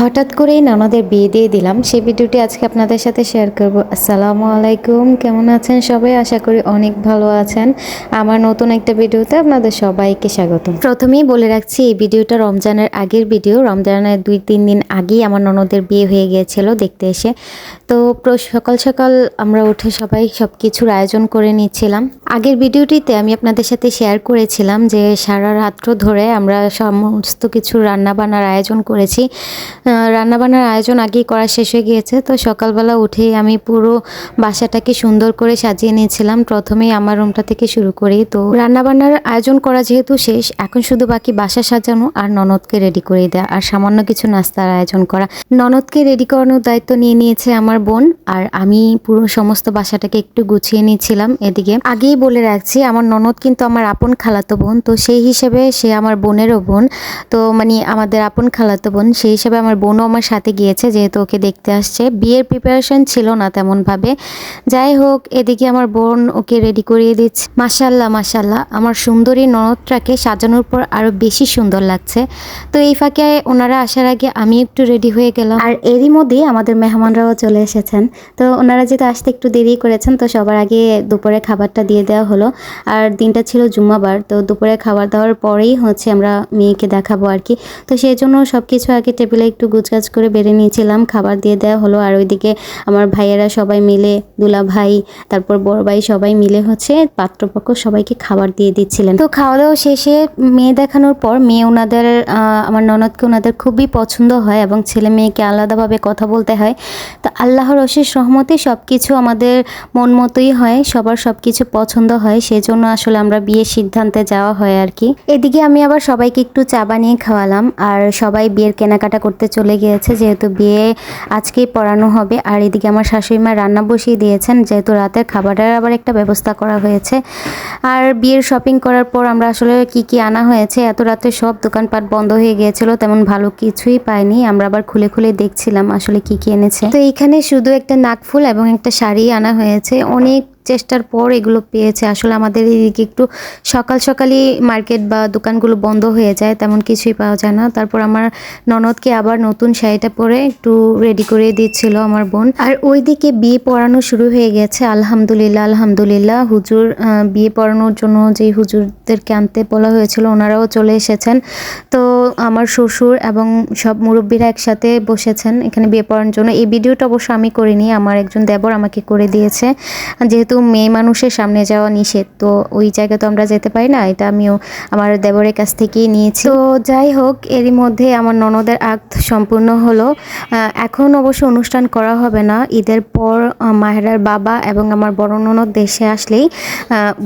হঠাৎ করেই ননদের বিয়ে দিয়ে দিলাম, সেই ভিডিওটি আজকে আপনাদের সাথে শেয়ার করব। আসসালামু আলাইকুম, কেমন আছেন সবাই? আশা করি অনেক ভালো আছেন। আমার নতুন একটা ভিডিওতে আপনাদের সবাইকে স্বাগত। প্রথমেই বলে রাখছি, এই ভিডিওটা রমজানের আগের ভিডিও। রমজানের 2-3 দিন আগেই আমার ননদের বিয়ে হয়ে গিয়েছিল দেখতে এসে। তো সকাল সকাল আমরা উঠে সবাই সব কিছুর আয়োজন করে নিচ্ছিলাম। আগের ভিডিওটিতে আমি আপনাদের সাথে শেয়ার করেছিলাম যে সারা রাত্র ধরে আমরা সমস্ত কিছু রান্নাবান্নার আয়োজন করেছি। রান্নাবান্নার আয়োজন আগেই করা শেষ হয়ে গিয়েছে। তো সকালবেলা উঠেই আমি পুরো বাসাটাকে সুন্দর করে সাজিয়ে নিয়েছিলাম। প্রথমেই আমার রুমটা থেকে শুরু করি। তো রান্নাবান্নার আয়োজন করা যেহেতু শেষ, এখন শুধু বাকি বাসা সাজানো আর ননদকে রেডি করে দেওয়া আর সামান্য কিছু নাস্তার আয়োজন করা। ননদকে রেডি করানোর দায়িত্ব নিয়ে নিয়েছে আমার বোন, আর আমি পুরো সমস্ত বাসাটাকে একটু গুছিয়ে নিয়েছিলাম। এদিকে আগেই বলে রাখছি, আমার ননদ কিন্তু আমার আপন খালাতো বোন, তো সেই হিসেবে সে আমার বোনেরও বোন। তো মানে আমাদের আপন খালাতো বোন, সেই হিসেবে আমার বোনও আমার সাথে গিয়েছে, যেহেতু ওকে দেখতে আসছে। বিয়ের প্রিপারেশন ছিল না তেমনভাবে। যাই হোক, এদিকে আমার বোন ওকে রেডি করিয়ে দিচ্ছে। মাশাল্লাহ মাশাল্লাহ, আমার সুন্দরী ননদটাকে সাজানোর পর আরও বেশি সুন্দর লাগছে। তো এই ফাঁকে ওনারা আসার আগে আমি একটু রেডি হয়ে গেলাম। আর এরই মধ্যেই আমাদের মেহমানরাও চলে এসেছেন। তো ওনারা যেহেতু আসতে একটু দেরি করেছেন, তো সবার আগে দুপুরে খাবারটা দিয়ে দেওয়া হলো। আর দিনটা ছিল জুম্মাবার, তো দুপুরে খাবার দাওয়ার পরেই হচ্ছে আমরা মেয়েকে দেখাবো আর কি। তো সেই জন্য সব কিছু আগে টেবিলে একটু গুছগাছ করে বেড়ে নিয়েছিলাম। খাবার দিয়ে দেওয়া হলো। আর ওইদিকে আমার ভাইয়েরা সবাই মিলে, দুলা ভাই, তারপর বড় ভাই, সবাই মিলে হচ্ছে পাত্রপক্ষ সবাইকে খাবার দিয়ে দিচ্ছিলেন। তো খাওয়া দাওয়া শেষে মেয়ে দেখানোর পর মেয়ে ওনাদের আমার ননদকে ওনাদের খুবই পছন্দ হয় এবং ছেলে মেয়েকে আলাদাভাবে কথা বলতে হয়। তো আল্লাহর অশেষ রহমতে সব কিছু আমাদের মন মতোই হয়, সবার সব কিছু পছন্দ হয়। সেজন্য আসলে আমরা বিয়ের সিদ্ধান্তে যাওয়া হয় আর কি। এদিকে আমি আবার সবাইকে একটু চা বানিয়ে খাওয়ালাম। আর সবাই বিয়ের কেনাকাটা করতে চলে গিয়েছে, যেহেতু বিয়ে আজকেই পড়ানো হবে। আর এদিকে আমার শাশুড়ি মা রান্না বসিয়ে দিয়েছেন, যেহেতু রাতের খাবারের আবার একটা ব্যবস্থা করা হয়েছে। আর বিয়ের শপিং করার পর আমরা আসলে কি কি আনা হয়েছে, এত রাতে সব দোকানপাট বন্ধ হয়ে গিয়েছিল, তেমন ভালো কিছুই পাইনি। আমরা আবার খুলে খুলে দেখছিলাম আসলে কি কি এনেছে। তো এইখানে শুধু একটা নাকফুল এবং একটা শাড়ি আনা হয়েছে। অনেক চেষ্টার পর এগুলো পেয়েছে। আসলে আমাদের এদিকে একটু সকাল সকালই মার্কেট বা দোকানগুলো বন্ধ হয়ে যায়, তেমন কিছুই পাওয়া যায় না। তারপর আমার ননদকে আবার নতুন শাড়িটা পরে একটু রেডি করে দিচ্ছিল আমার বোন। আর ওইদিকে বিয়ে পড়ানো শুরু হয়ে গেছে। আলহামদুলিল্লাহ আলহামদুলিল্লাহ, হুজুর বিয়ে পড়ানোর জন্য যে হুজুরদেরকে আনতে বলা হয়েছিল ওনারাও চলে এসেছেন। তো আমার শ্বশুর এবং সব মুরব্বীরা একসাথে বসেছেন এখানে বিয়ে পড়ানোর জন্য। এই ভিডিওটা অবশ্য আমি করিনি, আমার একজন দেবর আমাকে করে দিয়েছে। যেহেতু মেয়ে মানুষের সামনে যাওয়া নিষেধ, তো ওই জায়গায় তো আমরা যেতে পারি না, এটা আমিও আমার দেবরের কাছ থেকেই নিয়েছি। তো যাই হোক, এরই মধ্যে আমার ননদের আক্ত সম্পূর্ণ হলো। এখন অবশ্য অনুষ্ঠান করা হবে না। ঈদের পর মাহেরার বাবা এবং আমার বড় ননদ দেশে আসলেই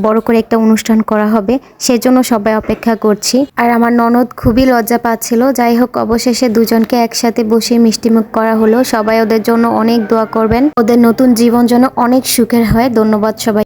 বড় করে একটা অনুষ্ঠান করা হবে, সেজন্য সবাই অপেক্ষা করছি। আর আমার ননদ খুবই লজ্জা পাচ্ছিল। যাই হোক, অবশেষে দুজনকে একসাথে বসে মিষ্টিমুখ করা হলো। সবাই ওদের জন্য অনেক দোয়া করবেন, ওদের নতুন জীবন যেন অনেক সুখের হয়। ধন্যবাদ সবাই।